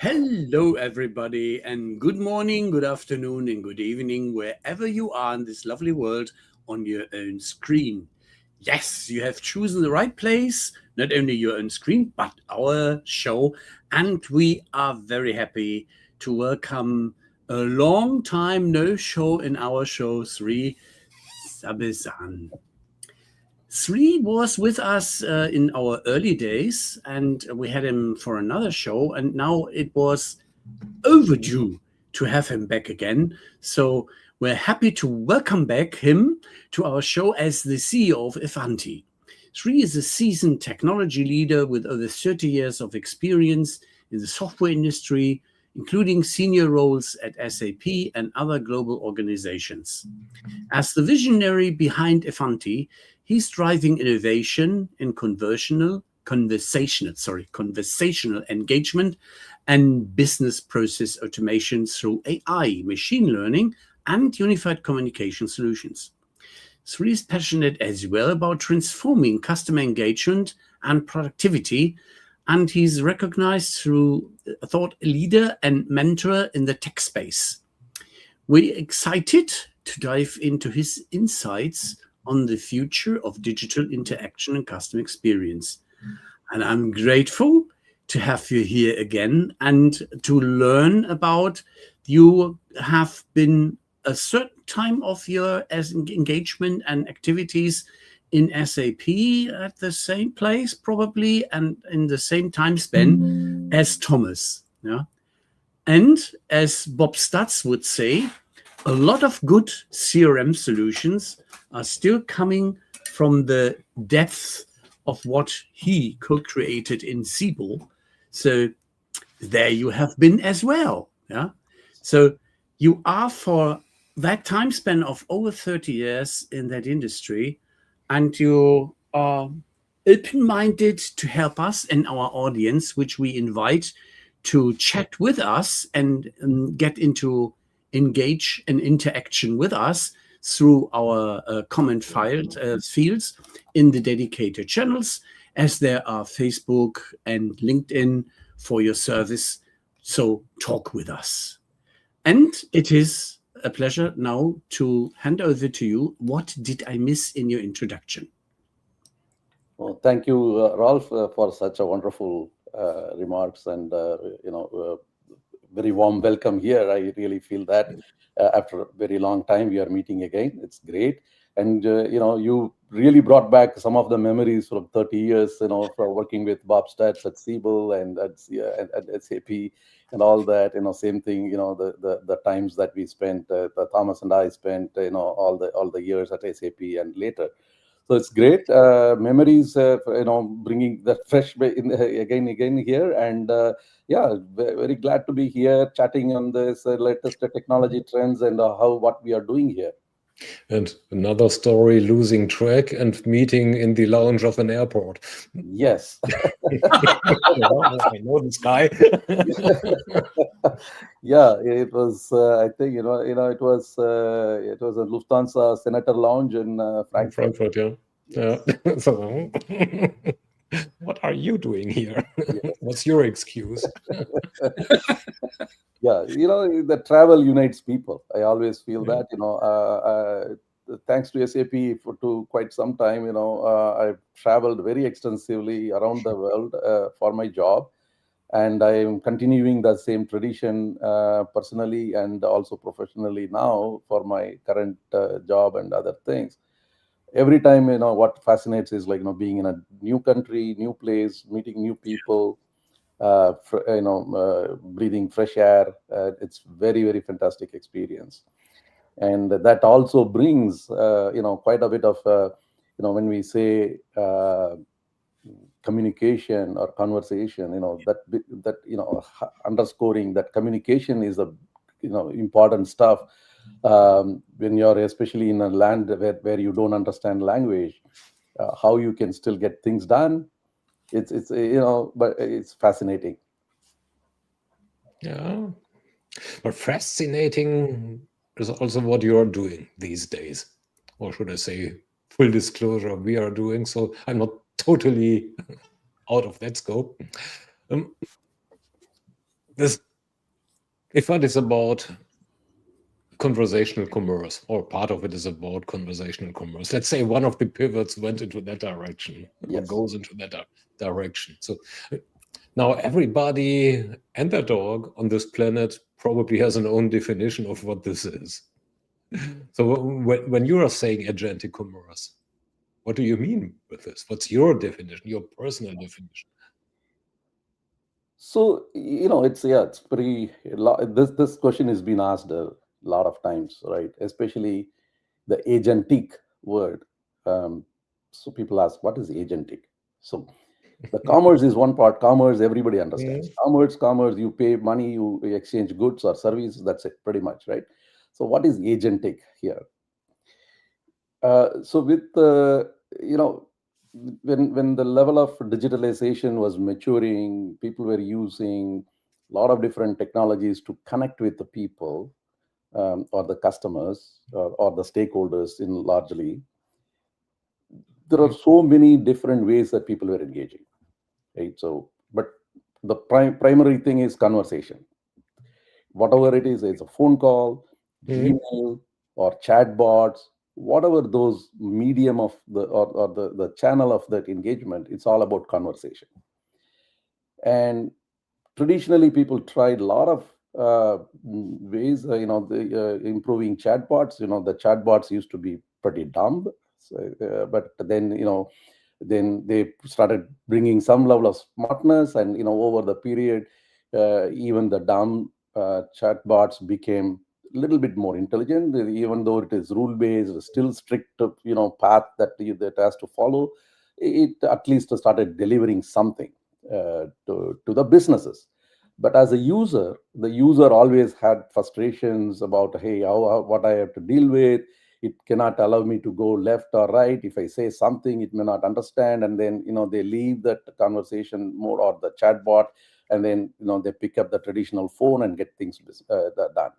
Hello, everybody, and good morning, good afternoon, and good evening, wherever you are in this lovely world on your own screen. Yes, you have chosen the right place, not only your own screen, but our show. And we are very happy to welcome a long time no show in our show, Sri Sabesan. Sri was with us in our early days, and we had him for another show, and now it was overdue to have him back again. So we're happy to welcome back him to our show as the CEO of Ivanti. Sri is a seasoned technology leader with over 30 years of experience in the software industry, including senior roles at SAP and other global organizations. As the visionary behind Ivanti, he's driving innovation in conversational engagement and business process automation through AI, machine learning, and unified communication solutions. Sri is passionate as well about transforming customer engagement and productivity, and he's recognized through a thought leader and mentor in the tech space. We're excited to dive into his insights on the future of digital interaction and customer experience. And I'm grateful to have you here again and to learn about you have been a certain time of your as engagement and activities in SAP at the same place probably and in the same time span as Thomas. Yeah. And as Bob Stutz would say, a lot of good CRM solutions are still coming from the depths of what he co-created in Siebel. So there you have been as well. Yeah. So you are for that time span of over 30 years in that industry, and you are open-minded to help us and our audience, which we invite to chat with us and get into engage and interaction with us through our comment fields in the dedicated channels, as there are Facebook and LinkedIn for your service. So talk with us. And it is a pleasure now to hand over to you. What did I miss in your introduction? Well, thank you, Rolf, for such a wonderful remarks and very warm welcome here. I really feel that after a very long time we are meeting again. It's great, and you really brought back some of the memories from 30 years, from working with Bob Stutz at Siebel and at SAP and all that. Same thing. The times that we spent, Thomas and I spent, all the years at SAP and later. So it's great memories, bringing that fresh again here, and very glad to be here chatting on this latest technology trends and what we are doing here. And another story, losing track and meeting in the lounge of an airport. Yes. I know this guy. Yeah, it was. I think it was a Lufthansa Senator Lounge in Frankfurt. Yeah. So, what are you doing here? What's your excuse? Yeah, the travel unites people. I always feel that. Thanks to SAP to quite some time, I've traveled very extensively around the world for my job. And I am continuing the same tradition personally and also professionally now for my current job and other things. Every time, what fascinates is being in a new country, new place, meeting new people, breathing fresh air. It's very, very fantastic experience. And that also brings, quite a bit of, when we say communication or conversation, underscoring that communication is a important stuff when you're especially in a land where you don't understand language, how you can still get things done. It's but it's fascinating. Yeah, but fascinating is also what you are doing these days, or should I say, full disclosure, we are doing. So I'm not totally out of that scope. if that is about conversational commerce, or part of it is about conversational commerce, let's say one of the pivots went into that direction, or goes into that direction. So now everybody and their dog on this planet probably has an own definition of what this is. So when you are saying agentic commerce, what do you mean with this? What's your definition, your personal definition? So, it's pretty, this question has been asked a lot of times, right? Especially the agentic word. So people ask, what is agentic? So the commerce is one part. Commerce, everybody understands. Commerce, you pay money, you exchange goods or services. That's it, pretty much, right? So what is agentic here? So with when the level of digitalization was maturing, people were using a lot of different technologies to connect with the people, or the customers, or the stakeholders in largely. There are so many different ways that people were engaging, right? So, but the primary thing is conversation. Whatever it is, it's a phone call, email, or chatbots, whatever those medium of or the channel of that engagement, it's all about conversation. And traditionally, people tried a lot of ways, improving chatbots. The chatbots used to be pretty dumb, but then they started bringing some level of smartness, and over the period, even the dumb chatbots became a little bit more intelligent, even though it is rule based, still strict path that has to follow. It at least started delivering something to the businesses. But as a user, the user always had frustrations about, hey, what I have to deal with. It cannot allow me to go left or right. If I say something, it may not understand, and then they leave that conversation mode or the chatbot, and then they pick up the traditional phone and get things done.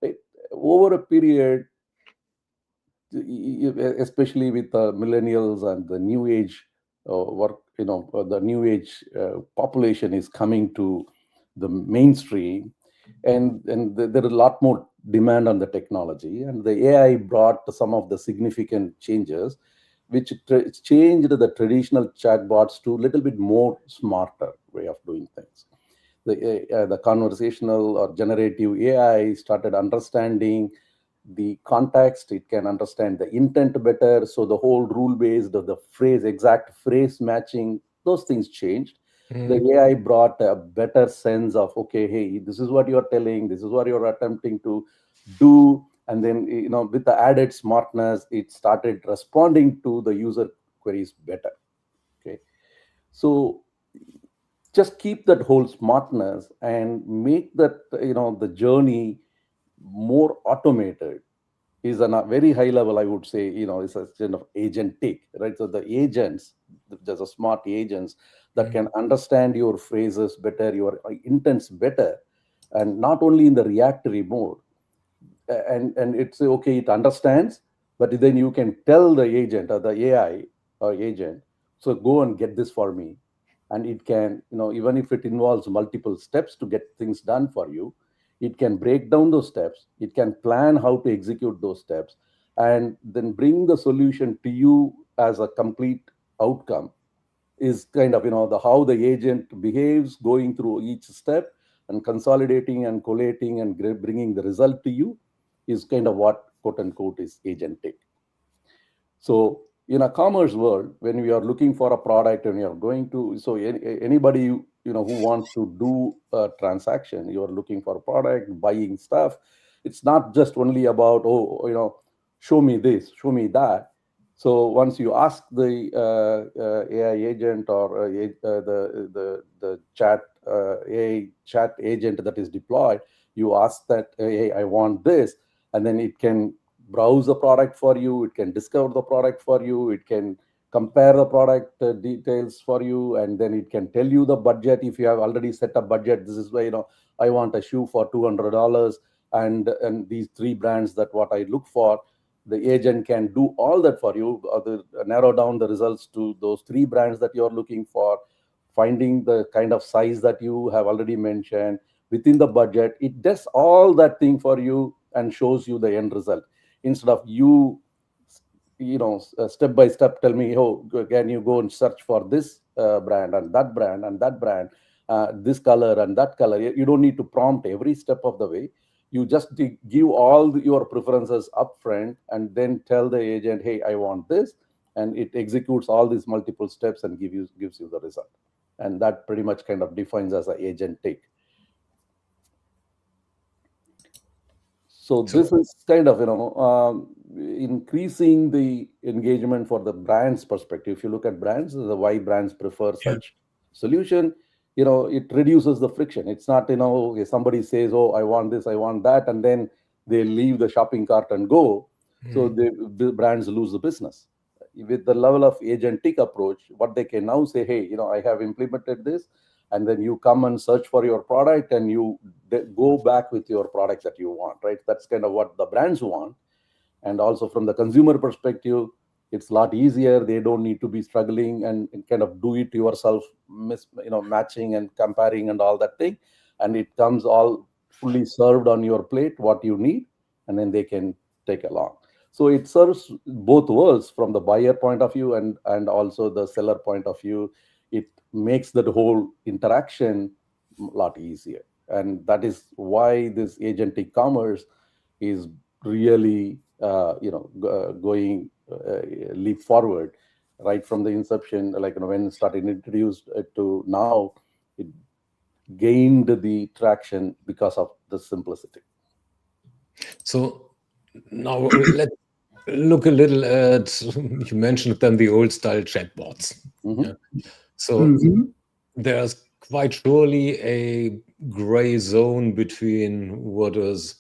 Right? Over a period, especially with the millennials and the new age the new age population is coming to the mainstream, and there is a lot more demand on the technology, and the AI brought some of the significant changes, which changed the traditional chatbots to a little bit more smarter way of doing things. The conversational or generative AI started understanding the context. It can understand the intent better. So the whole rule based, the exact phrase matching, those things changed. The AI brought a better sense of, okay, hey, this is what you're telling, this is what you're attempting to do. And then, with the added smartness, it started responding to the user queries better. Okay. So just keep that whole smartness and make that, the journey more automated is on a very high level, I would say, it's a kind of agentic, right? So the agents, there's a smart agents that can understand your phrases better, your intents better, and not only in the reactory mode. And it's okay, it understands, but then you can tell the agent or the AI or agent, so go and get this for me. And it can, even if it involves multiple steps to get things done for you, it can break down those steps. It can plan how to execute those steps and then bring the solution to you as a complete outcome. Is kind of, how the agent behaves going through each step and consolidating and collating and bringing the result to you is kind of what, quote unquote, is agentic. So in a commerce world, when we are looking for a product and we are going to, so anybody who wants to do a transaction, you are looking for a product, buying stuff. It's not just only about, show me this, show me that. So once you ask the AI agent or the chat AI chat agent that is deployed, you ask that, hey, I want this, and then it can browse the product for you, it can discover the product for you, it can compare the product details for you, and then it can tell you the budget. If you have already set a budget, this is where, I want a shoe for $200, and these three brands that what I look for, the agent can do all that for you, narrow down the results to those three brands that you're looking for, finding the kind of size that you have already mentioned, within the budget. It does all that thing for you and shows you the end result, instead of you step by step tell me, oh, can you go and search for this brand and that brand and that brand, this color and that color. You don't need to prompt every step of the way. You just give all your preferences upfront and then tell the agent, hey, I want this, and it executes all these multiple steps and gives you the result. And that pretty much kind of defines as an agentic. So this is kind of increasing the engagement for the brand's perspective. If you look at brands, the why brands prefer such solution, it reduces the friction. It's not somebody says, oh, I want this, I want that, and then they leave the shopping cart and go. So the brands lose the business. With the level of agentic approach, what they can now say, hey, I have implemented this, and then you come and search for your product and you go back with your product that you want, right? That's kind of what the brands want. And also from the consumer perspective, it's a lot easier. They don't need to be struggling and kind of do it yourself, matching and comparing and all that thing. And it comes all fully served on your plate, what you need, and then they can take along. So it serves both worlds, from the buyer point of view and also the seller point of view. It makes that whole interaction a lot easier. And that is why this agentic commerce is really going leap forward right from the inception, when it started introduced to now. It gained the traction because of the simplicity. So now let's look a little at, you mentioned them, the old style chatbots. So there's quite surely a gray zone between what is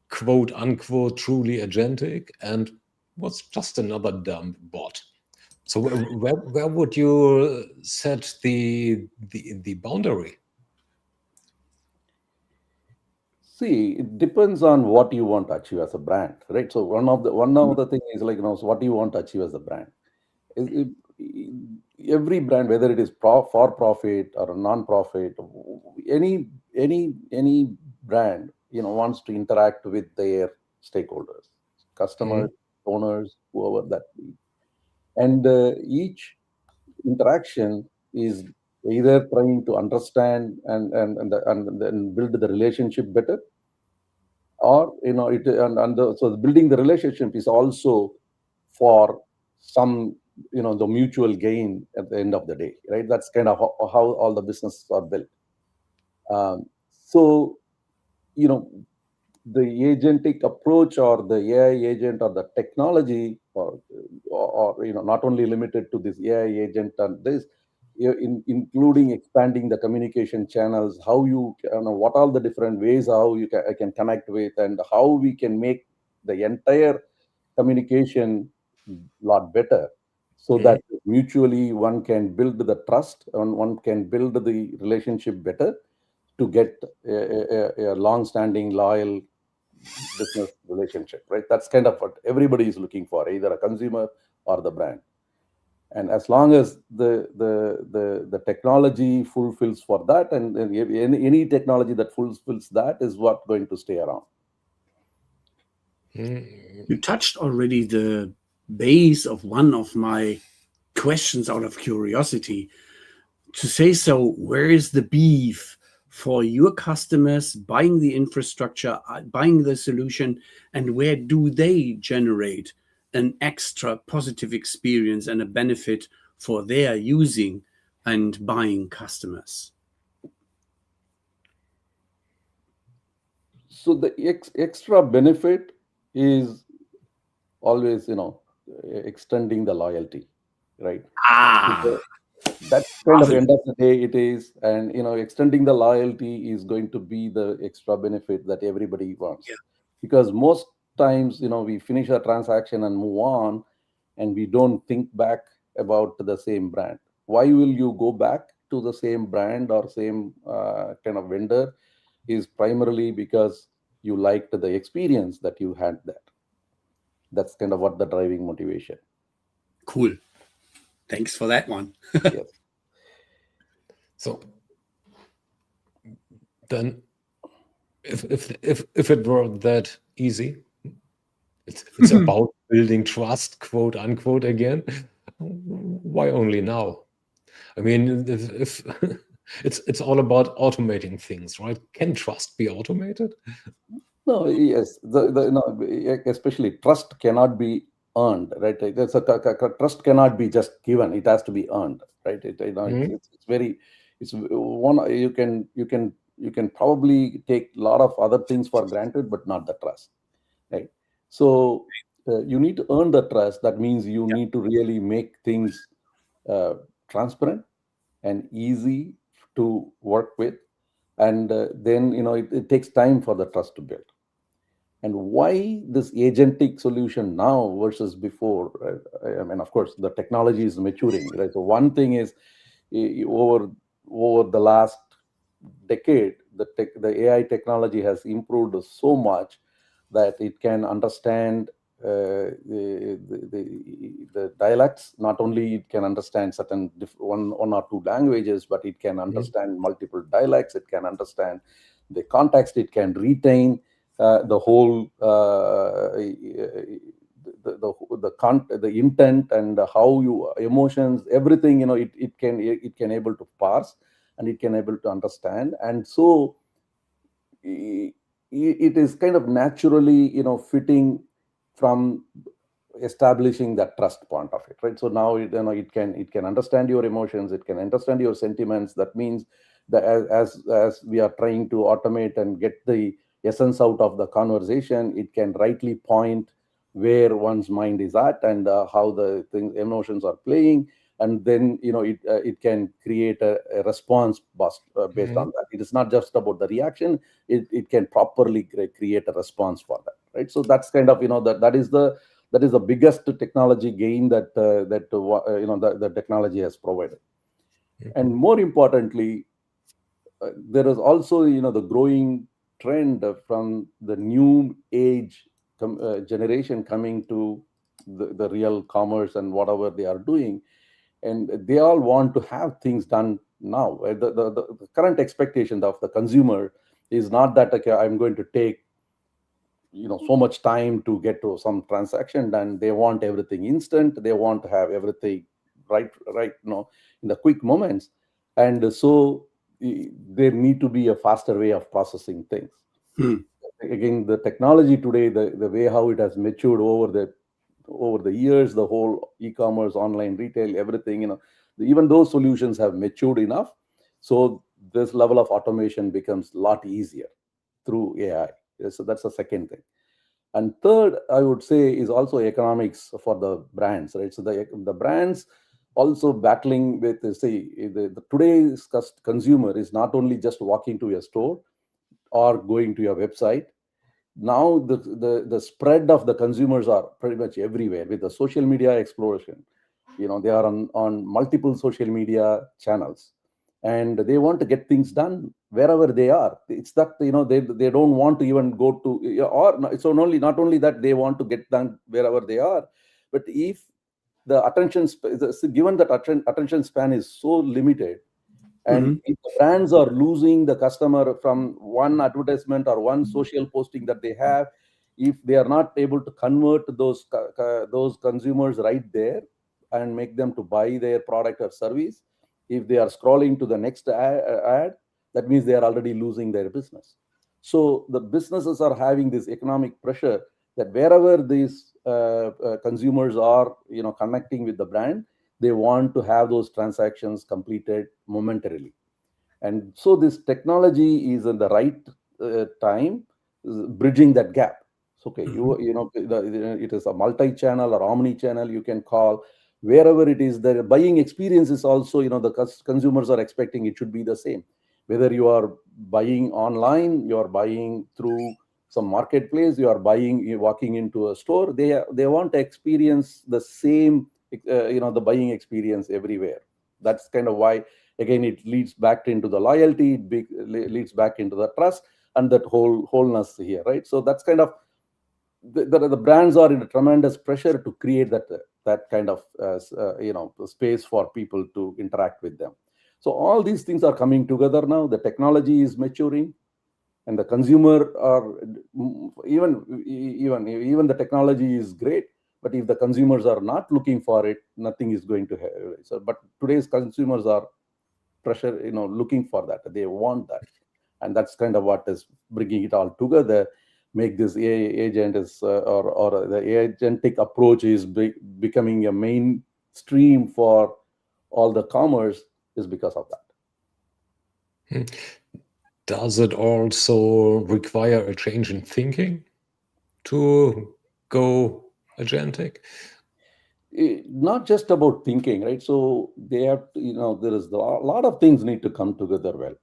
quote unquote truly agentic and what's just another dumb bot. So where would you set the boundary? See, it depends on what you want to achieve as a brand, right? So one of the thing is so what do you want to achieve as a brand? Every brand, whether it is for profit or a non-profit, any brand wants to interact with their stakeholders, customers, owners, whoever that be, and each interaction is either trying to understand and build the relationship better, or so building the relationship is also for some the mutual gain at the end of the day, right? That's kind of how all the businesses are built. So the agentic approach or the AI agent or the technology or not only limited to this AI agent and this, including expanding the communication channels, how what are the different ways how I can connect with, and how we can make the entire communication a lot better, so that mutually one can build the trust and one can build the relationship better to get a long-standing, loyal business relationship, right? That's kind of what everybody is looking for, either a consumer or the brand. And as long as the technology fulfills for that, and any technology that fulfills that is what going to stay around. You touched already the base of one of my questions out of curiosity. To say so, where is the beef for your customers buying the infrastructure, buying the solution, and where do they generate an extra positive experience and a benefit for their using and buying customers? So the extra benefit is always, extending the loyalty, right? That's kind of end of the day it is, and extending the loyalty is going to be the extra benefit that everybody wants. Because most times we finish a transaction and move on, and we don't think back about the same brand. Why will you go back to the same brand or same kind of vendor? Is primarily because you liked the experience that you had there. That's kind of what the driving motivation. Cool. Thanks for that one. Yes. So then If it were that easy, it's about building trust, quote unquote, again. Why only now? I mean, if it's all about automating things, right? Can trust be automated? No, yes, especially trust cannot be earned, right? Trust cannot be just given; it has to be earned, right? It's one you can probably take a lot of other things for granted, but not the trust, right? So you need to earn the trust. That means you need to really make things transparent and easy to work with, and then it takes time for the trust to build. And why this agentic solution now versus before, right? I mean, of course the technology is maturing, right? So one thing is, over the last decade, the AI technology has improved so much that it can understand the dialects. Not only it can understand certain one or two languages, but it can understand multiple dialects. It can understand the context. It can retain the whole the intent and how you emotions, everything. It can able to parse, and it can able to understand. And so it is kind of naturally fitting from establishing that trust point of it, right? So now it can understand your emotions, it can understand your sentiments. That means that as we are trying to automate and get the essence out of the conversation, it can rightly point where one's mind is at, and how the emotions are playing. And then it can create a response based on that. It is not just about the reaction. It can properly create a response for that, right? So that's kind of that is the biggest technology gain that the technology has provided. And more importantly, there is also the growing trend from the new age generation coming to the real commerce and whatever they are doing, and they all want to have things done now. The current expectation of the consumer is not that, okay, I'm going to take so much time to get to some transaction done. They want everything instant. They want to have everything right in the quick moments. And so there need to be a faster way of processing things. Again, the technology today, the way how it has matured over the years, the whole e-commerce, online retail, everything, even those solutions have matured enough. So this level of automation becomes a lot easier through AI. So that's the second thing. And third, I would say, is also economics for the brands, right? So the brands also battling with, say, today's consumer is not only just walking to a store or going to your website. Now the spread of the consumers are pretty much everywhere with the social media explosion. They are on multiple social media channels, and they want to get things done wherever they are. It's that they don't want to even go to, or so not only that they want to get done wherever they are, but if the given that attention span is so limited, and if the brands are losing the customer from one advertisement or one social posting that they have, if they are not able to convert those consumers right there and make them to buy their product or service, if they are scrolling to the next ad, that means they are already losing their business. So the businesses are having this economic pressure that wherever these consumers are connecting with the brand, they want to have those transactions completed momentarily. And so this technology is in the right time bridging that gap. So, okay, it is a multi-channel or omni-channel, you can call wherever it is. The buying experience is also, the consumers are expecting it should be the same. Whether you are buying online, you are buying through some marketplace, you're walking into a store, they want to experience the same the buying experience everywhere. That's kind of why, again, it leads back into the loyalty, it leads back into the trust and that wholeness here, right? So that's kind of the brands are in a tremendous pressure to create that kind of space for people to interact with them. So all these things are coming together now. The technology is maturing, and the consumer are even the technology is great, but if the consumers are not looking for it, nothing is going to happen. So, but today's consumers are looking for that. They want that, and that's kind of what is bringing it all together. Make this agent is or the agentic approach is becoming a mainstream for all the commerce is because of that. Does it also require a change in thinking to go agentic? Not just about thinking, right? So they have to, there is a lot of things need to come together well.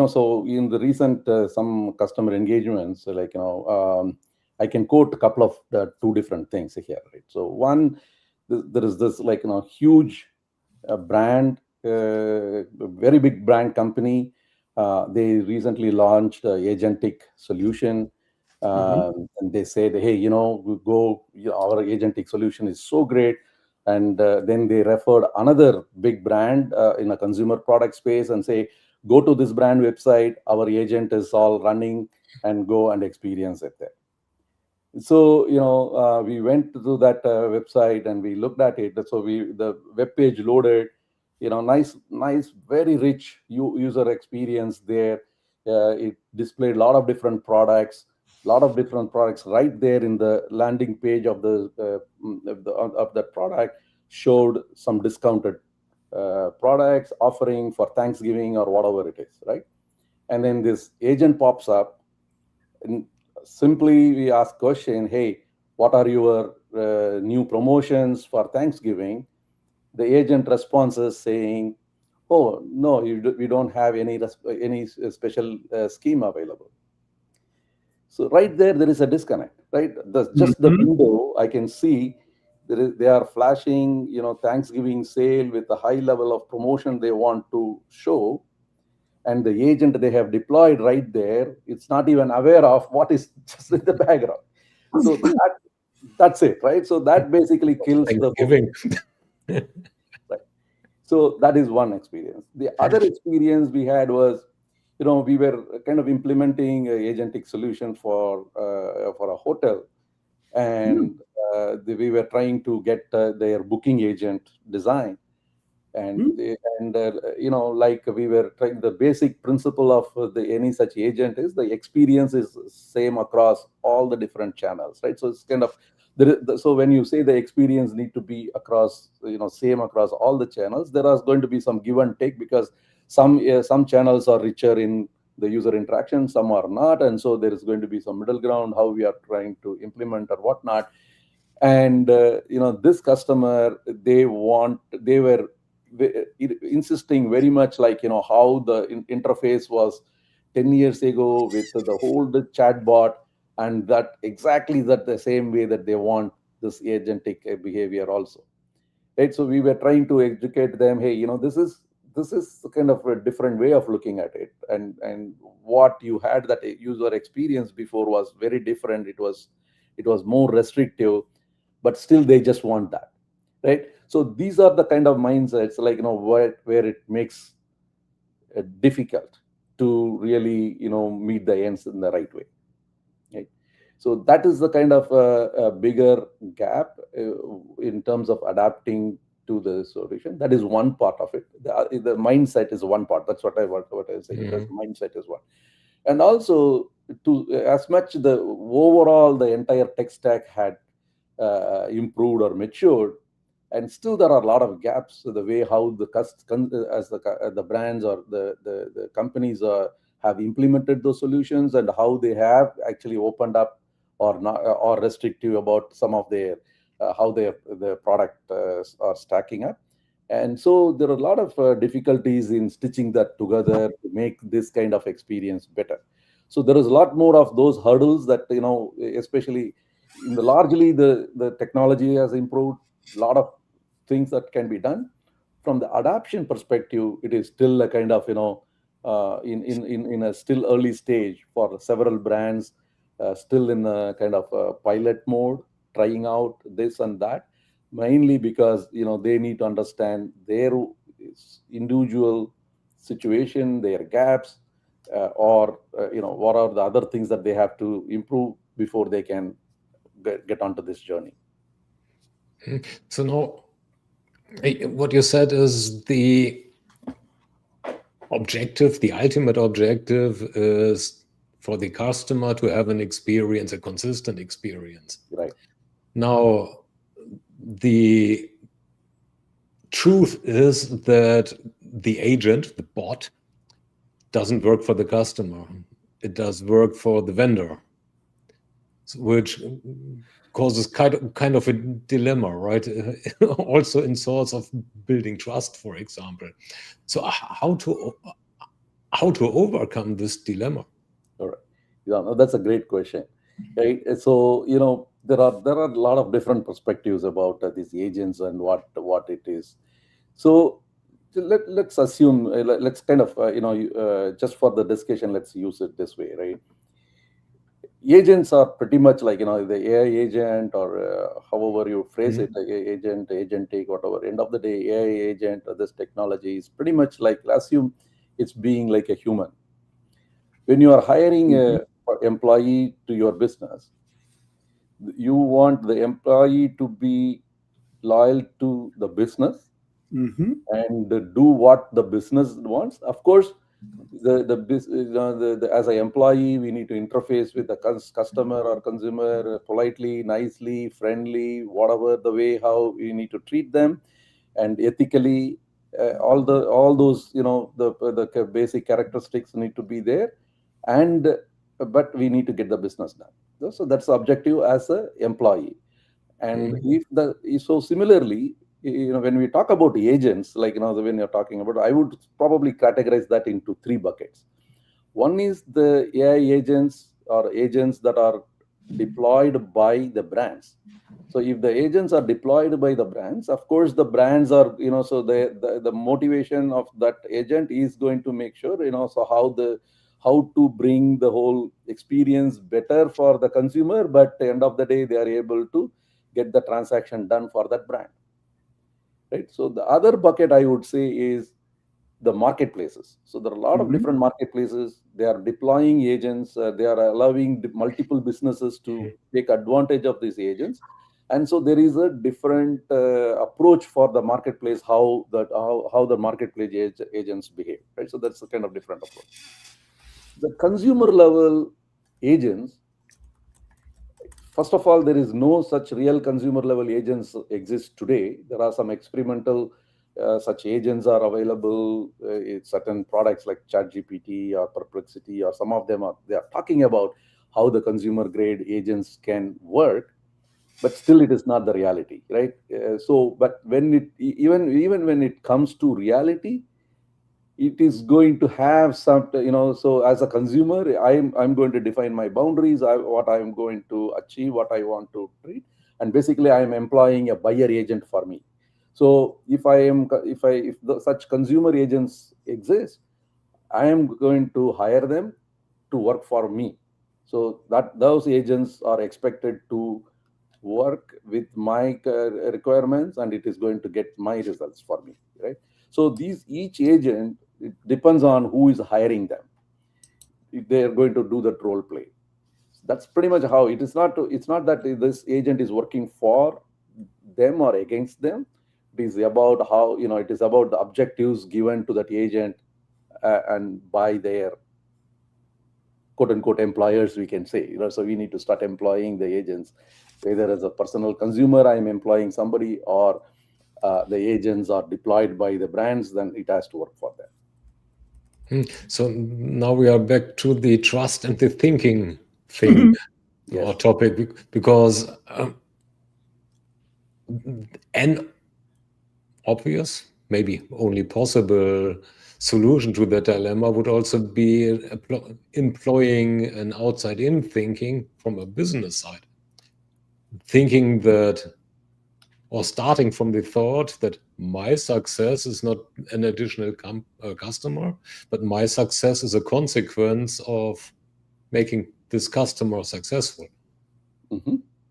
So in the recent some customer engagements, I can quote a couple of the two different things here, right? So one, there is this huge brand, very big brand company. They recently launched an agentic solution. And they said, hey, our agentic solution is so great. And then they referred another big brand in a consumer product space and say, go to this brand website, our agent is all running, and go and experience it there. So we went to that website and we looked at it. So the web page loaded, nice, very rich user experience there. It displayed a lot of different products right there in the landing page of that product. Showed some discounted products offering for Thanksgiving or whatever it is, right? And then this agent pops up, and simply we ask question, hey, what are your new promotions for Thanksgiving? The agent responses saying, oh no, we don't have any special scheme available. So right there is a disconnect, right? Just the window, I can see they are flashing, Thanksgiving sale with a high level of promotion they want to show, and the agent they have deployed right there, it's not even aware of what is just in the background. So that's it, right? So that basically kills Thanksgiving. Right. So that is one experience. The other experience we had was, we were kind of implementing an agentic solution for a hotel, and we were trying to get their booking agent design. And we were trying, the basic principle of any such agent is the experience is same across all the different channels, right? So it's kind of so when you say the experience need to be across, same across all the channels, there is going to be some give and take, because some channels are richer in the user interaction, some are not, and so there is going to be some middle ground how we are trying to implement or whatnot. And this customer, they were insisting very much how the interface was 10 years ago with the whole Chatbot, and that exactly that the same way that they want this agentic behavior also, right? So we were trying to educate them, hey, this is kind of a different way of looking at it, and what you had that user experience before was very different. It was more restrictive, but still they just want that, right? So these are the kind of mindsets where it makes it difficult to really meet the ends in the right way, right? So that is the kind of a bigger gap in terms of adapting to the solution. That is one part of it. The mindset is one part. That's what I say. The mindset is one. And also, to as much the overall the entire tech stack had improved or matured, and still there are a lot of gaps in the way how the brands or the companies have implemented those solutions, and how they have actually opened up or not, or restrictive about some of their how their product are stacking up. And so there are a lot of difficulties in stitching that together to make this kind of experience better. So there is a lot more of those hurdles that, especially in the largely the technology has improved, a lot of things that can be done. From the adoption perspective, it is still a kind of, in a still early stage for several brands, still in a kind of pilot mode, trying out this and that, mainly because they need to understand their individual situation, their gaps, or what are the other things that they have to improve before they can get onto this journey. So now, what you said is the objective, the ultimate objective is for the customer to have an experience, a consistent experience. Right. Now, the truth is that the agent, the bot, doesn't work for the customer. It does work for the vendor, which causes kind of a dilemma, right? Also in sorts of building trust, for example. So how to overcome this dilemma? All right. Yeah, no, that's a great question. Right. So there are a lot of different perspectives about these agents and what it is. So let's assume, let's kind of just for the discussion, let's use it this way, right? Agents are pretty much like the AI agent, or however you phrase it, like agent, agentic, whatever. End of the day, AI agent, this technology is pretty much like, assume it's being like a human. When you are hiring an employee to your business, you want the employee to be loyal to the business and do what the business wants. Of course, as an employee, we need to interface with the customer or consumer politely, nicely, friendly, whatever the way how we need to treat them, and ethically. All those the basic characteristics need to be there, but we need to get the business done. So that's the objective as an employee. And so similarly, when we talk about agents, like when you're talking about, I would probably categorize that into three buckets. One is the AI agents, or agents that are deployed by the brands. So if the agents are deployed by the brands, of course the brands are, so the motivation of that agent is going to make sure, so how to bring the whole experience better for the consumer, but at the end of the day, they are able to get the transaction done for that brand. Right. So the other bucket I would say is the marketplaces. So there are a lot of different marketplaces. They are deploying agents. They are allowing multiple businesses to take advantage of these agents. And so there is a different approach for the marketplace, how the marketplace agents behave. Right. So that's a kind of different approach. The consumer level agents, first of all, there is no such real consumer level agents exist today. There are some experimental such agents are available. Certain products like ChatGPT or Plötzlich, or some of them they are talking about how the consumer grade agents can work, but still it is not the reality, right? But when even when it comes to reality, it is going to have some, so as a consumer, I'm going to define my boundaries, what I'm going to achieve, what I want to treat, and basically I'm employing a buyer agent for me. So if such consumer agents exist, I am going to hire them to work for me. So that those agents are expected to work with my requirements, and it is going to get my results for me, right? So each agent, it depends on who is hiring them, if they are going to do that role play. That's pretty much how it is. It's not that this agent is working for them or against them. It is about how, it is about the objectives given to that agent and by their quote unquote employers, we can say. So we need to start employing the agents, whether as a personal consumer I'm employing somebody, or the agents are deployed by the brands, then it has to work for them. So now we are back to the trust and the thinking thing, yes, or topic, because an obvious, maybe only possible solution to that dilemma would also be employing an outside-in thinking from a business side. Thinking that, or starting from the thought that my success is not an additional customer, but my success is a consequence of making this customer successful.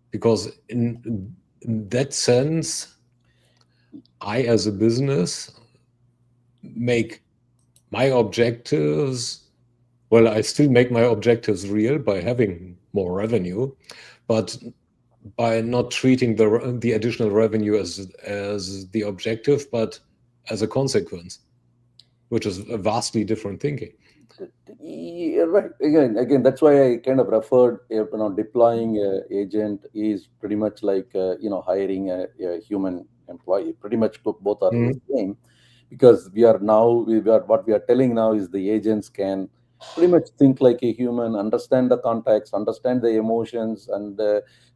Because in that sense, I as a business make my objectives, well, I still make my objectives real by having more revenue, but by not treating the additional revenue as the objective, but as a consequence, which is a vastly different thinking. Yeah, right. Again, that's why I kind of referred, deploying an agent is pretty much like, hiring a human employee. Pretty much both are the same, because what we are telling now is the agents can pretty much think like a human, understand the context, understand the emotions, and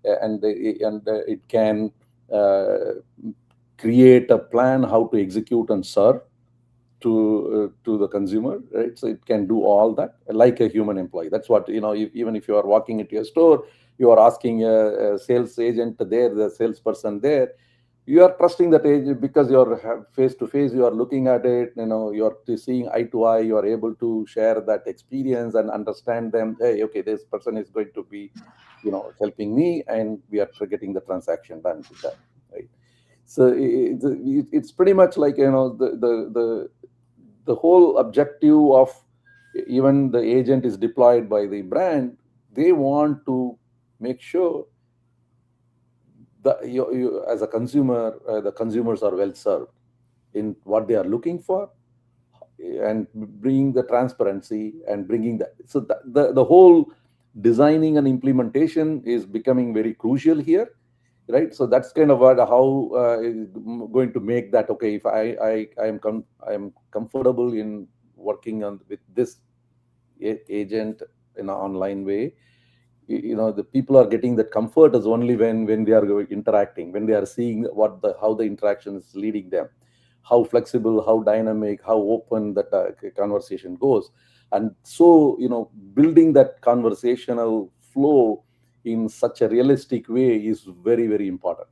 it can create a plan how to execute and serve to the consumer, right? So it can do all that like a human employee. That's what, even if you are walking into a store, you are asking a sales agent there, the salesperson there, you are trusting that agent because you're face to face, you are looking at it, you are seeing eye to eye, you are able to share that experience and understand them. Hey, okay, this person is going to be, helping me, and we are getting the transaction done with that, right? So it's pretty much like, the whole objective of even the agent is deployed by the brand. They want to make sure that you as a consumer, the consumers are well served in what they are looking for, and bringing the transparency and bringing that. So the whole designing and implementation is becoming very crucial here, right? So that's kind of how going to make that, okay, if I am comfortable in working on with this agent in an online way. The people are getting that comfort is only when they are interacting, when they are seeing how the interaction is leading them, how flexible, how dynamic, how open that conversation goes. And so, building that conversational flow in such a realistic way is very, very important.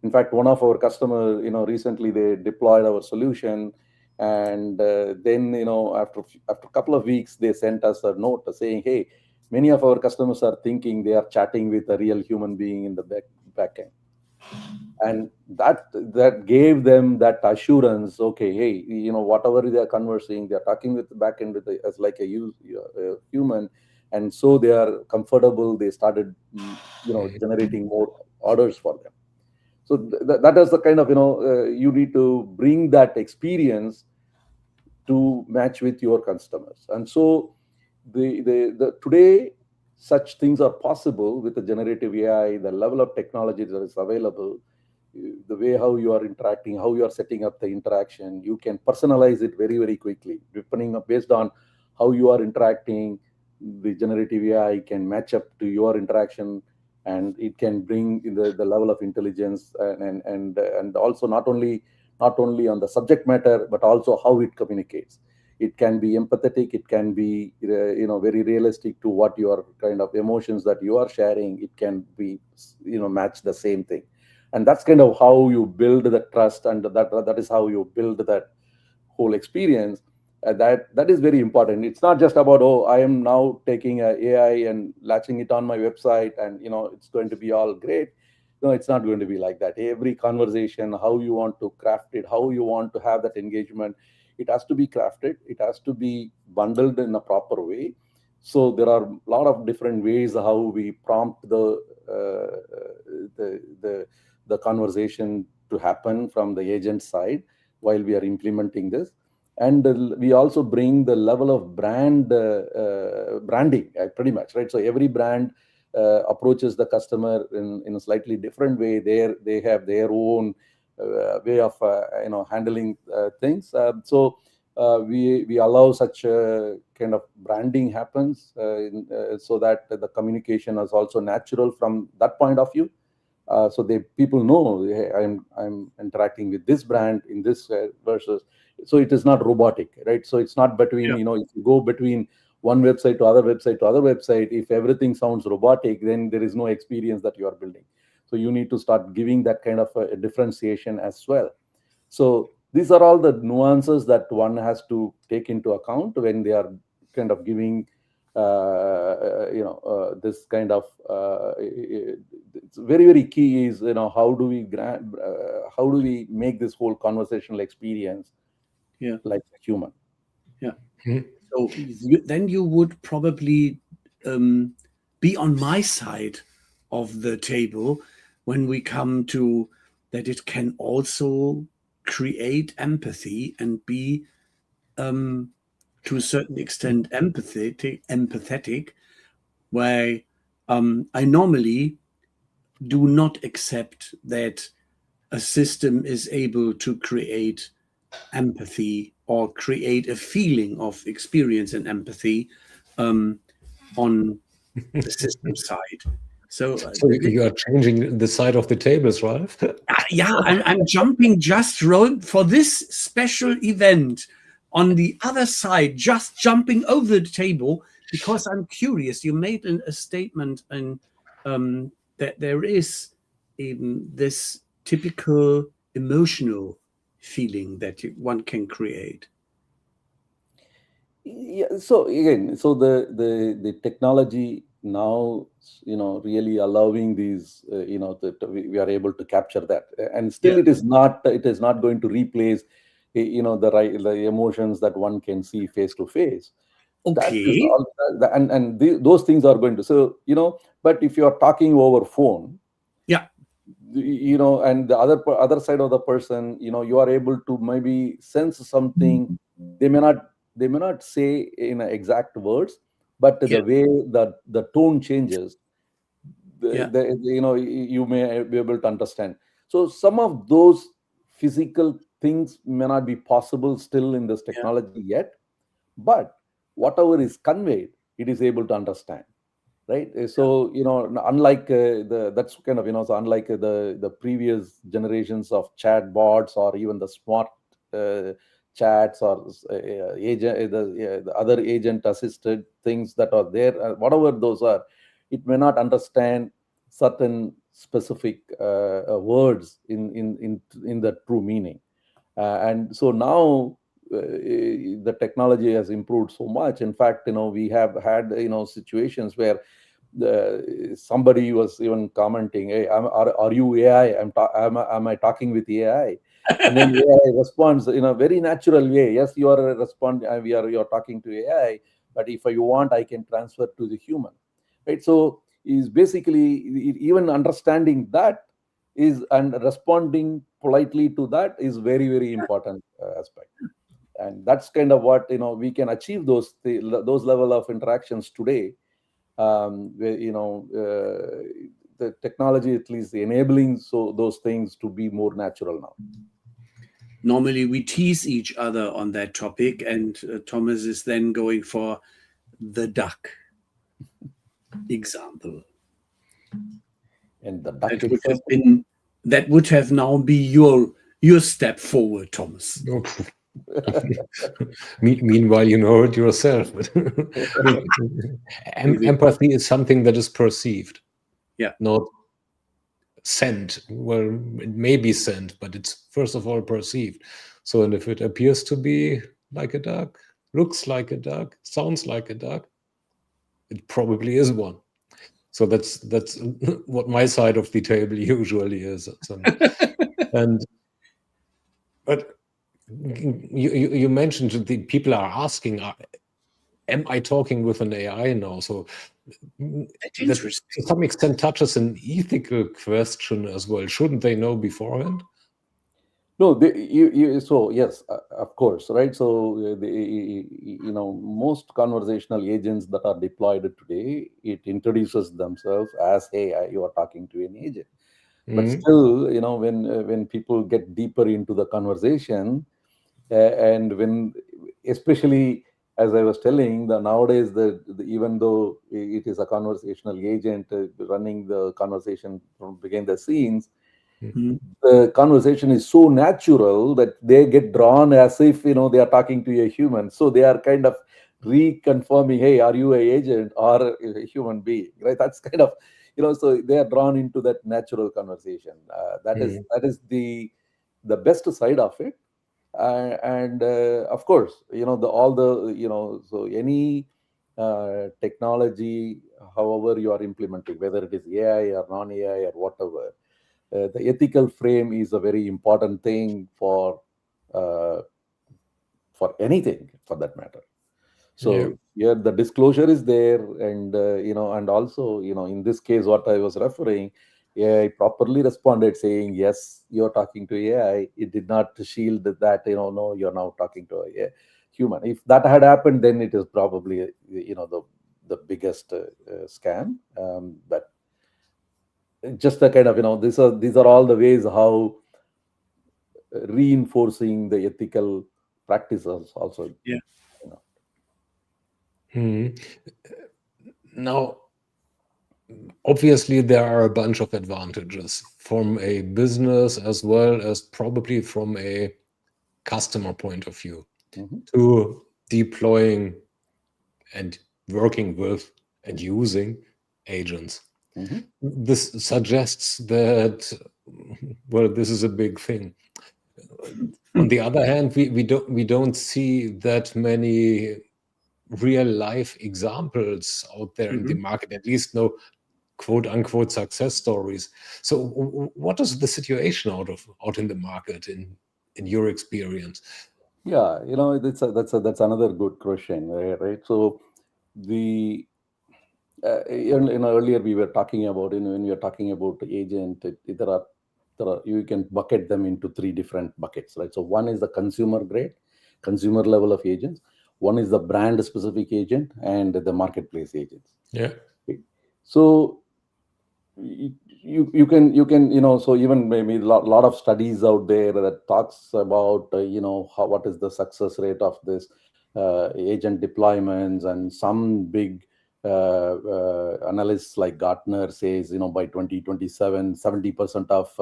In fact, one of our customers, recently they deployed our solution, and then, after a couple of weeks, they sent us a note saying, "Hey, many of our customers are thinking they are chatting with a real human being in the back end." And that gave them that assurance. Okay, hey, whatever they are conversing, they are talking with the back end as like a human, and so they are comfortable. They started, generating more orders for them. So that is the kind of, you need to bring that experience to match with your customers. And so the today such things are possible with the generative AI, the level of technology that is available, the way how you are interacting, how you are setting up the interaction. You can personalize it very, very quickly, based on how you are interacting. The generative AI can match up to your interaction, and it can bring the level of intelligence, and also not only on the subject matter, but also how it communicates. It can be empathetic, it can be very realistic to what your kind of emotions that you are sharing. It can be, match the same thing. And that's kind of how you build the trust, and that is how you build that whole experience. That is very important. It's not just about, oh, I am now taking a AI and latching it on my website, and it's going to be all great. No, it's not going to be like that. Every conversation, how you want to craft it, how you want to have that engagement, it has to be crafted. It has to be bundled in a proper way. So there are a lot of different ways how we prompt the conversation to happen from the agent side while we are implementing this. And we also bring the level of branding, pretty much, right? So every brand approaches the customer in a slightly different way. They have their own way of handling things. So we allow such kind of branding happens, so that the communication is also natural from that point of view. So people know, hey, I'm interacting with this brand in this versus. So it is not robotic, right? So it's not between, if you go between one website to other website to other website, if everything sounds robotic, then there is no experience that you are building. So you need to start giving that kind of a differentiation as well. So these are all the nuances that one has to take into account when they are kind of giving this kind of it's very, very key is, how do we make this whole conversational experience like a human. Yeah. Mhm. So then you would probably be on my side of the table when we come to that it can also create empathy and be to a certain extent empathetic, where I normally do not accept that a system is able to create empathy or create a feeling of experience and empathy on the system side. So, So you are changing the side of the tables, Ralph? yeah, I'm jumping just for this special event on the other side, just jumping over the table because I'm curious. You made a statement and that there is even this typical emotional feeling that one can create. Yeah, so again, so the technology now, really allowing these, we are able to capture that, and still Yeah. it is not going to replace, the emotions that one can see face to face. That is Okay. all, those things are going to, so but if you are talking over phone, Yeah. and the other side of the person, you are able to maybe sense something. they may not they may not say in exact words, but Yeah. the way the tone changes, Yeah. you may be able to understand. So some of those physical things may not be possible still in this Yeah. technology yet, but whatever is conveyed, it is able to understand, right? So unlike that's kind of, so unlike the previous generations of chat bots or even the smart uh, chats or agent the other agent assisted things that are there, whatever those are, it may not understand certain specific words in the true meaning. And so now the technology has improved so much. In fact, we have had situations where somebody was even commenting, "Hey, are you AI? Am I talking with AI?" And then AI responds in a very natural way. Yes, you are you're talking to AI, but if you want, I can transfer to the human, right? So is basically even understanding that is, and responding politely to that is very, very important aspect. And that's kind of what we can achieve those level of interactions today, where the technology at least enabling so those things to be more natural now. Normally we tease each other on that topic, and Thomas is then going for the duck example. And the duck That would have now be your step forward, Thomas. Meanwhile, you know it yourself. Empathy is something that is perceived, not sent. Well, it may be sent, but it's first of all perceived. So, and if it appears to be like a duck, looks like a duck, sounds like a duck, it probably is one. So that's what my side of the table usually is. But you mentioned the people are asking, am I talking with an AI now? So that to some extent touches an ethical question as well. Shouldn't they know beforehand? No, so yes, of course, right? So most conversational agents that are deployed today, it introduces themselves as, "Hey, you are talking to an agent." But still, when people get deeper into the conversation, and when, especially as I was telling, nowadays even though it is a conversational agent running the conversation from behind the scenes, the conversation is so natural that they get drawn as if they are talking to a human. So they are kind of reconfirming, "Hey, are you an agent or a human being?" Right? That's kind of so they are drawn into that natural conversation. That is the best side of it. And of course, so any technology, however you are implementing, whether it is AI or non-AI or whatever, the ethical frame is a very important thing for for anything for that matter. So here the disclosure is there, and and also in this case what I was referring, AI properly responded saying yes, you're talking to AI. It did not shield that no, you're now talking to a human. If that had happened, then it is probably the biggest scam. But just the kind of these are all the ways how reinforcing the ethical practices also. Now, obviously, there are a bunch of advantages from a business as well as probably from a customer point of view to deploying and working with and using agents. This suggests that, well, this is a big thing. On the other hand, we don't see that many real life examples out there in the market, at least no quote unquote success stories. So what is the situation out in the market in your experience? Yeah, that's another good question, right? So earlier we were talking about when we are talking about agent, there are you can bucket them into three different buckets, right? So one is the consumer grade, consumer level of agents. One is the brand specific agent, and the marketplace agents. Yeah. Okay. So you can so even maybe a lot of studies out there that talks about what is the success rate of this agent deployments, and some big analysts like Gartner says by 2027 70% of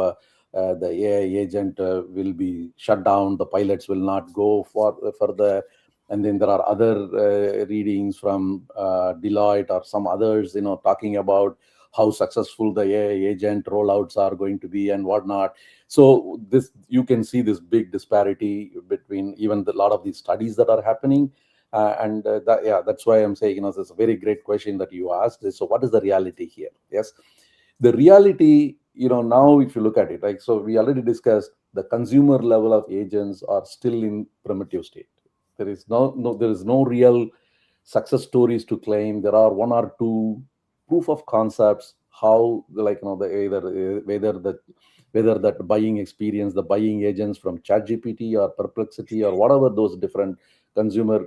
the AI agent will be shut down, the pilots will not go further. And then there are other readings from Deloitte or some others talking about how successful the AI agent rollouts are going to be and whatnot. So this, you can see this big disparity between even a lot of these studies that are happening. That's why I'm saying, it's a very great question that you asked. So what is the reality here? Yes, the reality, now if you look at it, like, so we already discussed the consumer level of agents are still in primitive state. There is no real success stories to claim. There are one or two proof of concepts how whether that buying experience, the buying agents from ChatGPT or Perplexity or whatever those different consumer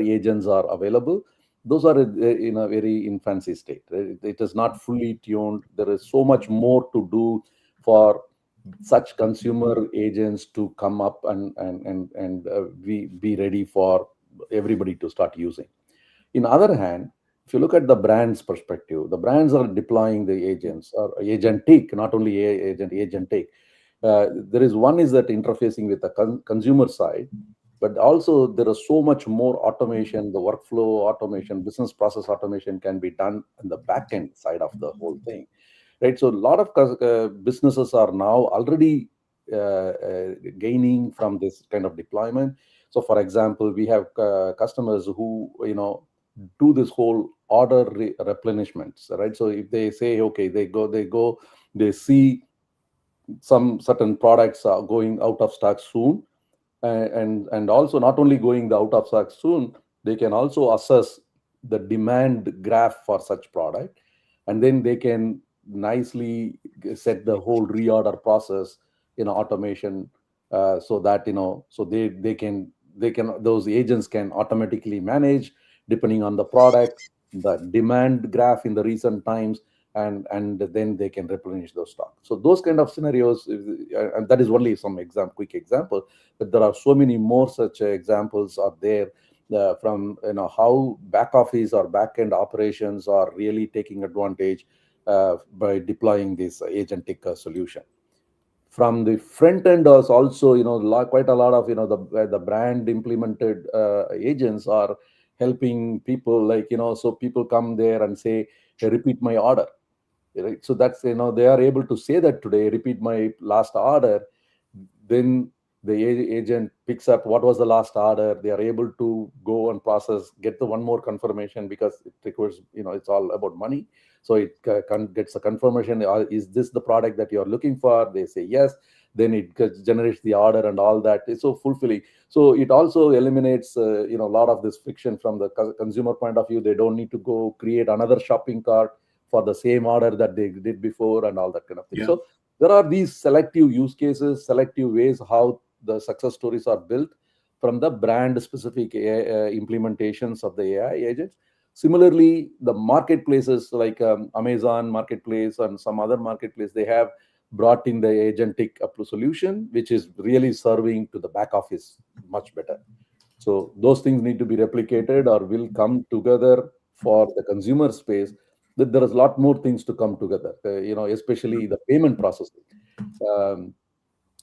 agents are available, those are in a very infancy state. It is not fully tuned. There is so much more to do for such consumer agents to come up and be ready for everybody to start using. In other hand, if you look at the brand's perspective, the brands are deploying the agents or agentic, not only agentic. There is one is that interfacing with the consumer side, but also there is so much more automation, the workflow automation, business process automation can be done in the back end side of the whole thing, right? So a lot of businesses are now already gaining from this kind of deployment. So for example, we have customers who do this whole order replenishments, right? So if they say, okay, they see some certain products are going out of stock soon, and also not only going out of stock soon, they can also assess the demand graph for such product, and then they can nicely set the whole reorder process in automation, so that so they can those agents can automatically manage depending on the product, the demand graph in the recent times, and then they can replenish those stocks. So those kind of scenarios, and that is only some quick example, but there are so many more such examples are there, from how back office or back end operations are really taking advantage by deploying this agentic solution. From the front end is also quite a lot of the brand implemented agents are helping people, like so people come there and say, hey, repeat my order, right? So that's they are able to say that today, repeat my last order. Then the agent picks up what was the last order. They are able to go and process, get the one more confirmation, because it requires it's all about money. So it gets a confirmation, is this the product that you're looking for? They say yes. then it generates the order and all that. It's so fulfilling. So it also eliminates a lot of this friction from the consumer point of view. They don't need to go create another shopping cart for the same order that they did before and all that kind of thing. So there are these selective use cases, selective ways how the success stories are built from the brand specific implementations of the AI agents. Similarly, the marketplaces like Amazon Marketplace and some other marketplace, they have brought in the agentic solution, which is really serving to the back office much better. So those things need to be replicated or will come together for the consumer space. That there is a lot more things to come together, especially the payment processing.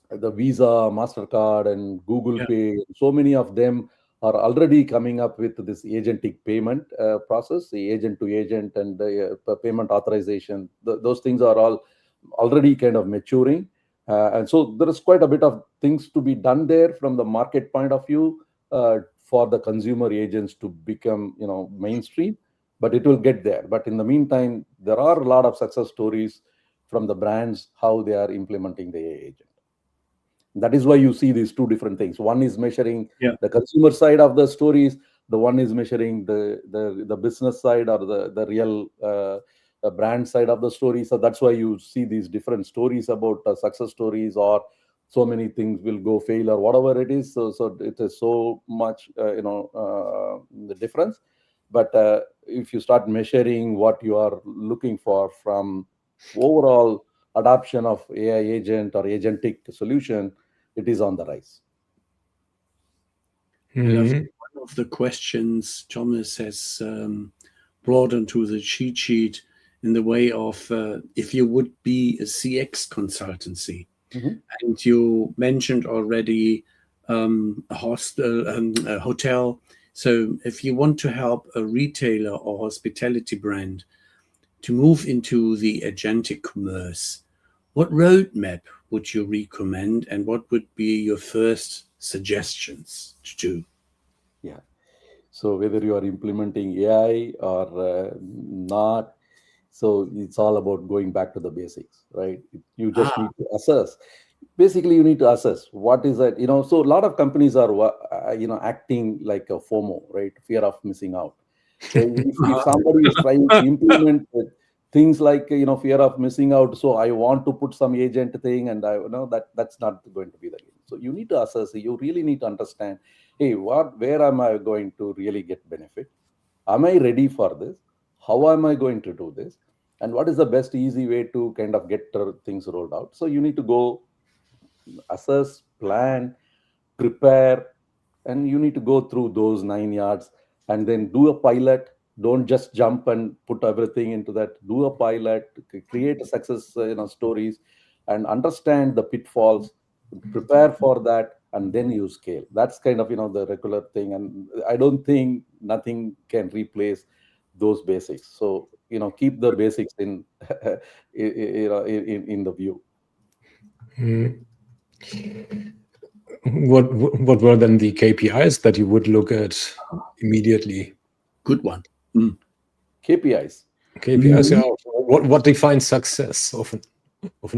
The Visa, MasterCard, and Google Pay, so many of them are already coming up with this agentic payment process, the agent to agent and the payment authorization. Those things are all already kind of maturing. And so there is quite a bit of things to be done there from the market point of view for the consumer agents to become, mainstream, but it will get there. But in the meantime, there are a lot of success stories from the brands, how they are implementing the AI agent. That is why you see these two different things. One is measuring the consumer side of the stories. The one is measuring the business side or the real brand side of the story. So that's why you see these different stories about success stories, or so many things will go fail or whatever it is. So it is so much, the difference. But if you start measuring what you are looking for from overall adoption of AI agent or agentic solution, it is on the rise. One of the questions Thomas has brought onto the cheat sheet in the way of if you would be a CX consultancy, and you mentioned already a hostel, a hotel. So if you want to help a retailer or hospitality brand to move into the Agentic Commerce, what roadmap would you recommend, and what would be your first suggestions to do? Yeah. So whether you are implementing AI or not, so it's all about going back to the basics, right? You just need to assess. Basically, you need to assess what is that, so a lot of companies are, acting like a FOMO, right? Fear of missing out. So if somebody is trying to implement things like, fear of missing out, so I want to put some agent thing, and that's not going to be the case. So you need to assess, you really need to understand, hey, where am I going to really get benefit? Am I ready for this? How am I going to do this? And what is the best easy way to kind of get things rolled out? So you need to go assess, plan, prepare, and you need to go through those 9 yards and then do a pilot. Don't just jump and put everything into that. Do a pilot, create a success stories, and understand the pitfalls, prepare for that, and then you scale. That's kind of the regular thing, and I don't think nothing can replace those basics. So keep the basics in in the view. What were then the KPIs that you would look at immediately? Good one. KPIs. KPIs. Yeah. What defines success of an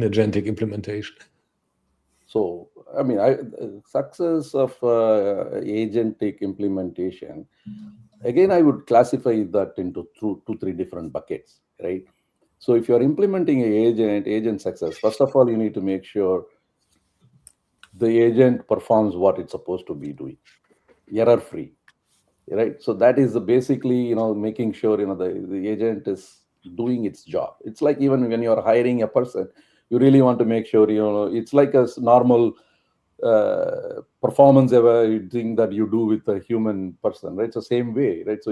agentic implementation? So, I mean, success of agentic implementation, again, I would classify that into two, three different buckets, right? So if you're implementing an agent success, first of all, you need to make sure the agent performs what it's supposed to be doing, error-free, right? So that is basically, making sure, the agent is doing its job. It's like even when you're hiring a person, you really want to make sure, it's like a normal performance thing that you do with a human person, right? So same way, right? So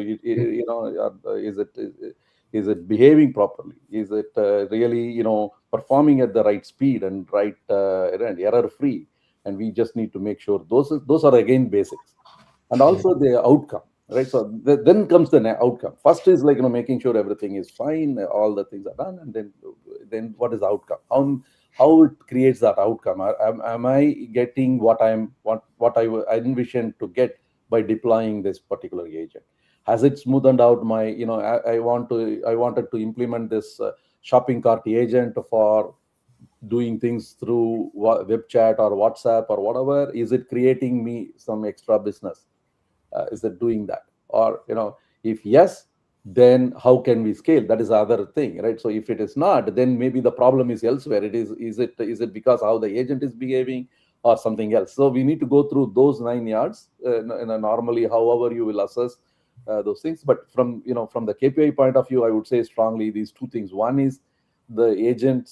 is it behaving properly? Is it really performing at the right speed and right error free? And we just need to make sure those are again basics, and also the outcome, right? So then comes the outcome. First is like making sure everything is fine, all the things are done, and then what is the outcome? How it creates that outcome? Am I getting what I envisioned to get by deploying this particular agent? Has it smoothed out my, I wanted to implement this shopping cart agent for doing things through web chat or WhatsApp or whatever? Is it creating me some extra business? Is it doing that? Or, if yes, then how can we scale? That is the other thing, right? So if it is not, then maybe the problem is elsewhere. Is it because how the agent is behaving or something else? So we need to go through those 9 yards. Normally, however you will assess those things. But from the KPI point of view, I would say strongly these two things. One is the agent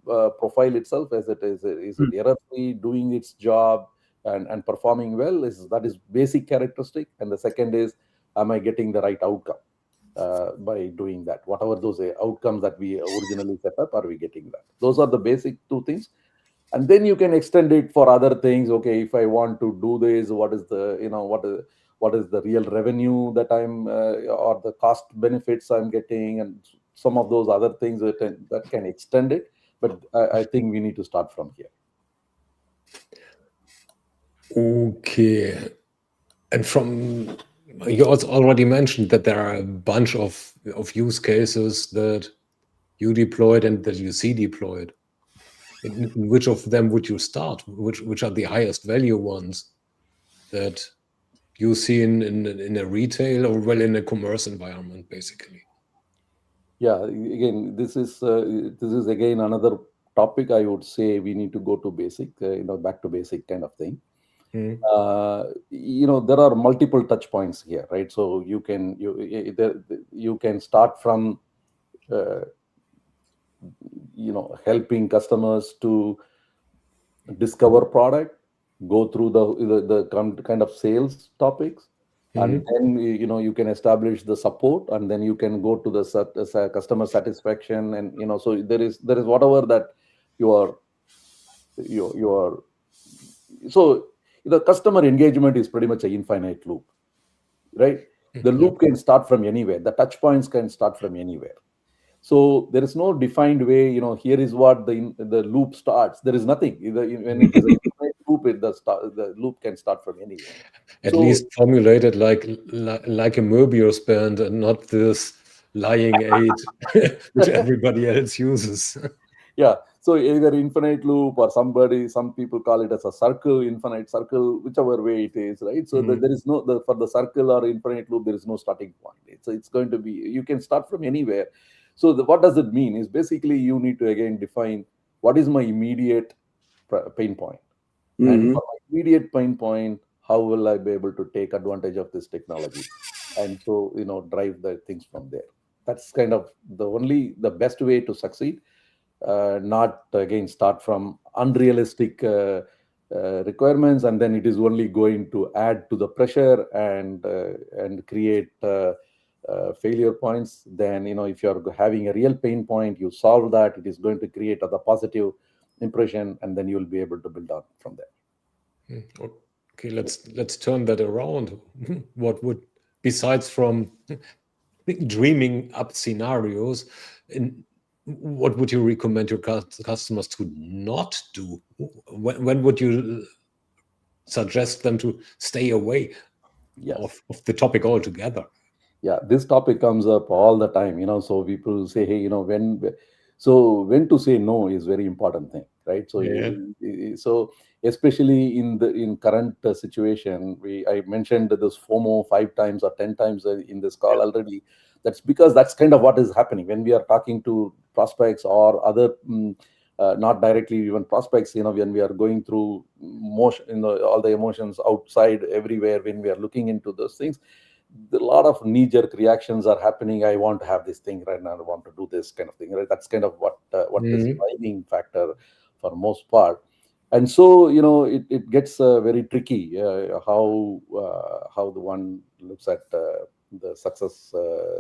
profile itself, as it is it error-free, doing its job and performing well. That is basic characteristic. And the second is, am I getting the right outcome by doing that? Whatever those outcomes that we originally set up, are we getting that? Those are the basic two things. And then you can extend it for other things. Okay, if I want to do this, what is the what is the real revenue that I'm or the cost benefits I'm getting, and some of those other things that can extend it. But I think we need to start from here. Okay. And you also already mentioned that there are a bunch of use cases that you deployed and that you see deployed. In which of them would you start? Which are the highest value ones that you see in a retail or in a commerce environment, basically? Yeah, again, this is again another topic. I would say we need to go to basic, back to basic kind of thing. There are multiple touch points here, right? So you can start from helping customers to discover product, go through the kind of sales topics, and then you can establish the support, and then you can go to the customer satisfaction, and so there is whatever that you are. So the customer engagement is pretty much an infinite loop, right? The loop can start from anywhere. The touch points can start from anywhere. So there is no defined way. Here is what the loop starts. There is nothing. When it is an infinite loop, the loop can start from anywhere. At least formulated like a Möbius band, and not this lying aid which everybody else uses. Yeah. So either infinite loop, or some people call it as a circle, infinite circle, whichever way it is, right? So there is for the circle or infinite loop, there is no starting point. It's going to be, you can start from anywhere. So what does it mean? Is basically you need to again define what is my immediate pain point. And for my immediate pain point, how will I be able to take advantage of this technology? And so, drive the things from there. That's kind of the best way to succeed. Not again start from unrealistic requirements, and then it is only going to add to the pressure and create failure points. Then if you're having a real pain point, you solve that, it is going to create a positive impression, and then you'll be able to build on from there. Okay, let's turn that around. What would, besides from dreaming up scenarios, what would you recommend your customers to not do? When would you suggest them to stay away of the topic altogether? Yeah, this topic comes up all the time. So people say, hey, when to say no is very important thing, right? So so especially in current situation, I mentioned this FOMO 5 times or 10 times in this call already. That's because that's kind of what is happening when we are talking to prospects or other not directly even prospects. When we are going through motion, all the emotions outside everywhere, when we are looking into those things, a lot of knee-jerk reactions are happening. I want to have this thing right now. I want to do this kind of thing. Right? That's kind of what is driving factor for most part. And so it gets very tricky how the one looks at the success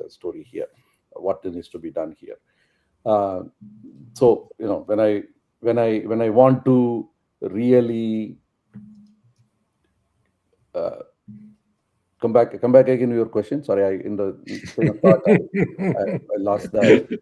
story here, what needs to be done here. So when I want to really come back again to your question. Sorry, I lost that.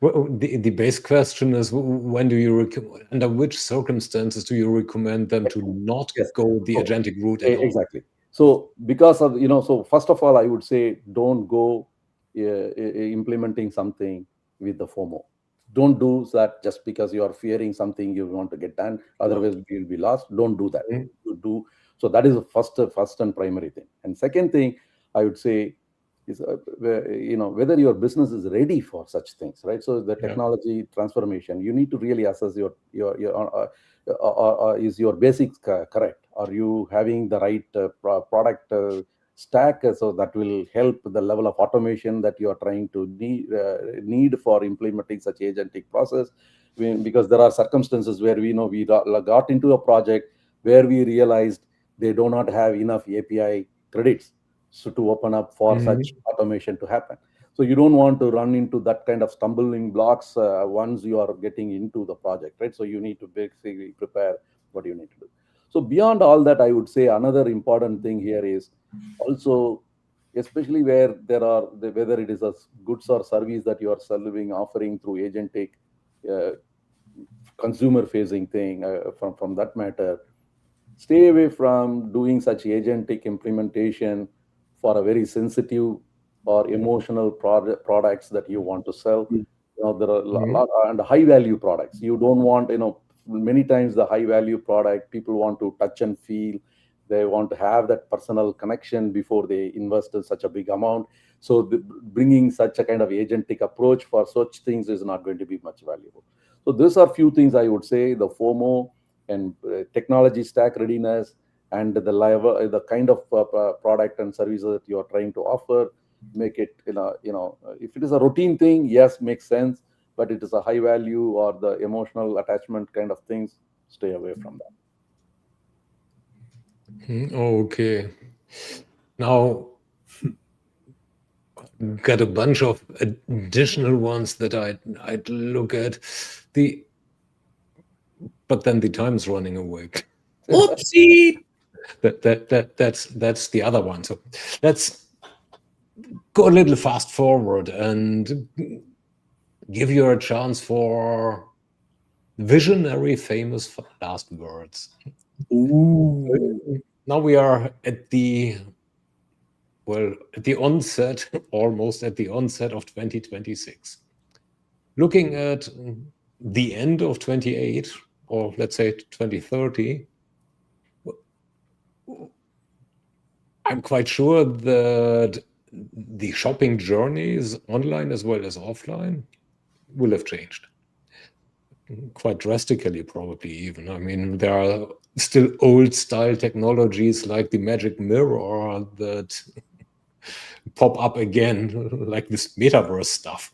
Well, the base question is, when do you under which circumstances do you recommend them to not go the agentic route at all? Exactly. So because of so first of all, I would say don't go implementing something with the FOMO. Don't do that just because you are fearing something you want to get done. Otherwise, you'll be lost. Don't do that. You do. So that is the first and primary thing. And second thing, I would say, is whether your business is ready for such things, right? So the technology transformation, you need to really assess your is your basics correct? Are you having the right product stack? So that will help the level of automation that you are trying to need for implementing such agentic process. Because there are circumstances where we got into a project where we realized they do not have enough API credits to open up for such automation to happen. So you don't want to run into that kind of stumbling blocks once you are getting into the project, right? So you need to basically prepare what you need to do. So beyond all that, I would say another important thing here is also, especially where whether it is a goods or service that you are offering through agentic consumer facing thing, from that matter, stay away from doing such agentic implementation for a very sensitive or emotional products that you want to sell. There are a lot and high value products. You don't want, many times the high value product, people want to touch and feel. They want to have that personal connection before they invest in such a big amount. So bringing such a kind of agentic approach for such things is not going to be much valuable. So these are few things I would say: the FOMO and technology stack readiness, and the kind of product and services that you are trying to offer. Make it, if it is a routine thing, yes, makes sense. But it is a high value or the emotional attachment kind of things, stay away from that. Okay. Now, got a bunch of additional ones that I'd look at. But then the time's running away. Oopsie! That's the other one. So let's go a little fast forward and give you a chance for visionary, famous last words. Ooh. Now we are at the onset, almost at the onset of 2026. Looking at the end of 28, or let's say 2030, I'm quite sure that the shopping journeys, online as well as offline, will have changed quite drastically, probably even. I mean, there are still old style technologies like the magic mirror that pop up again, like this metaverse stuff.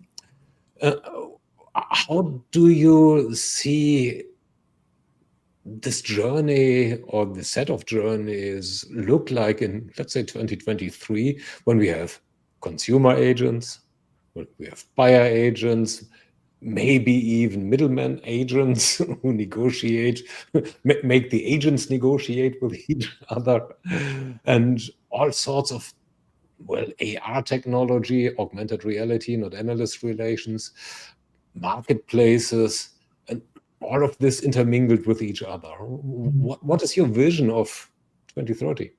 How do you see this journey or the set of journeys look like in, let's say, 2023, when we have consumer agents, when we have buyer agents, maybe even middleman agents who negotiate, make the agents negotiate with each other, and all sorts of, AR technology, augmented reality, not analyst relations, marketplaces, and all of this intermingled with each other. What is your vision of 2030?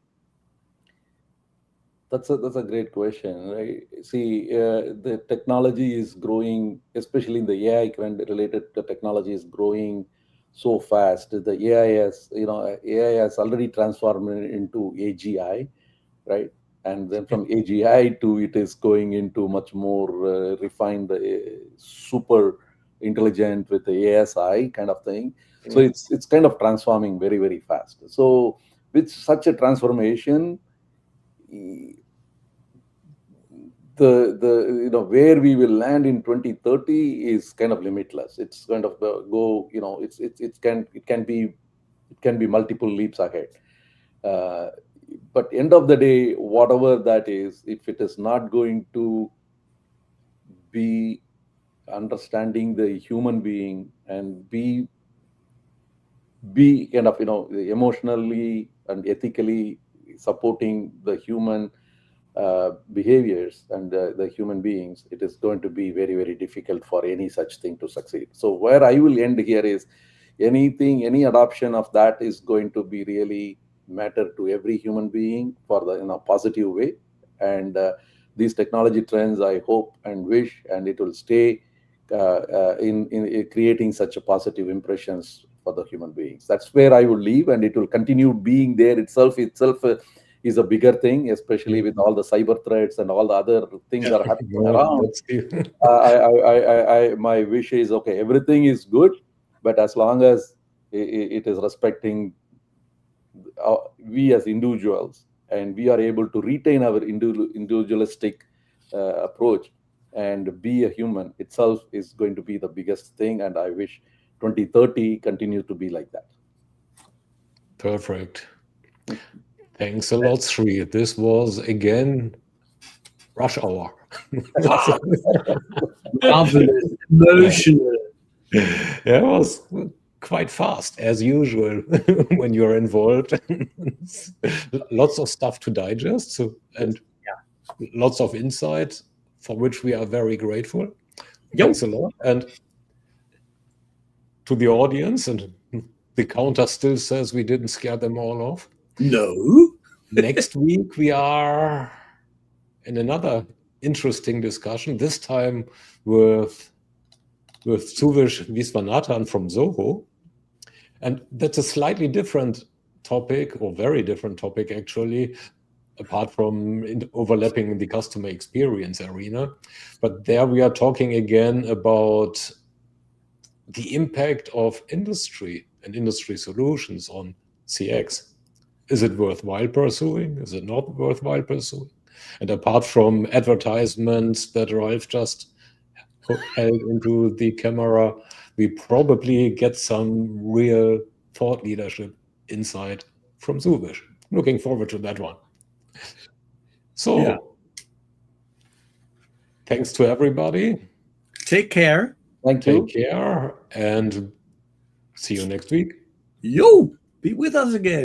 That's a great question, right? See, the technology is growing, especially in the AI related to technology, is growing so fast. The AI has already transformed into AGI, right? And then from AGI to it is going into much more refined, super intelligent with the ASI kind of thing. So it's kind of transforming very, very fast. So with such a transformation, the where we will land in 2030 is kind of limitless. It's kind of go, it can be multiple leaps ahead. But end of the day, whatever that is, if it is not going to be understanding the human being and be kind of emotionally and ethically supporting the human behaviors and the human beings, it is going to be very, very difficult for any such thing to succeed. So where I will end here is any adoption of that is going to be really matter to every human being for the positive way. And these technology trends, I hope and wish, and it will stay in creating such a positive impressions for the human beings. That's where I would leave, and it will continue being there itself is a bigger thing, especially with all the cyber threats and all the other things that are happening around. My wish is, okay, everything is good, but as long as it is respecting we as individuals, and we are able to retain our individualistic approach and be a human itself is going to be the biggest thing. And I wish 2030 continues to be like that. Perfect. Thanks a lot, Sri. This was again rush hour. Marvelous, emotional. Yeah, it was quite fast as usual when you're involved. Lots of stuff to digest, and lots of insight for which we are very grateful. Thanks a lot. And to the audience, and the counter still says we didn't scare them all off. No. Next week we are in another interesting discussion, this time with Suvish Viswanathan from Zoho. And that's a slightly different topic, or very different topic actually, apart from overlapping in the customer experience arena. But there we are talking again about the impact of industry and industry solutions on CX. Is it worthwhile pursuing? Is it not worthwhile pursuing? And apart from advertisements that Ralph just held into the camera, we probably get some real thought leadership insight from Suvish. Looking forward to that one. So, thanks to everybody. Take care. Thank you. Take care, and see you next week. Yo, be with us again.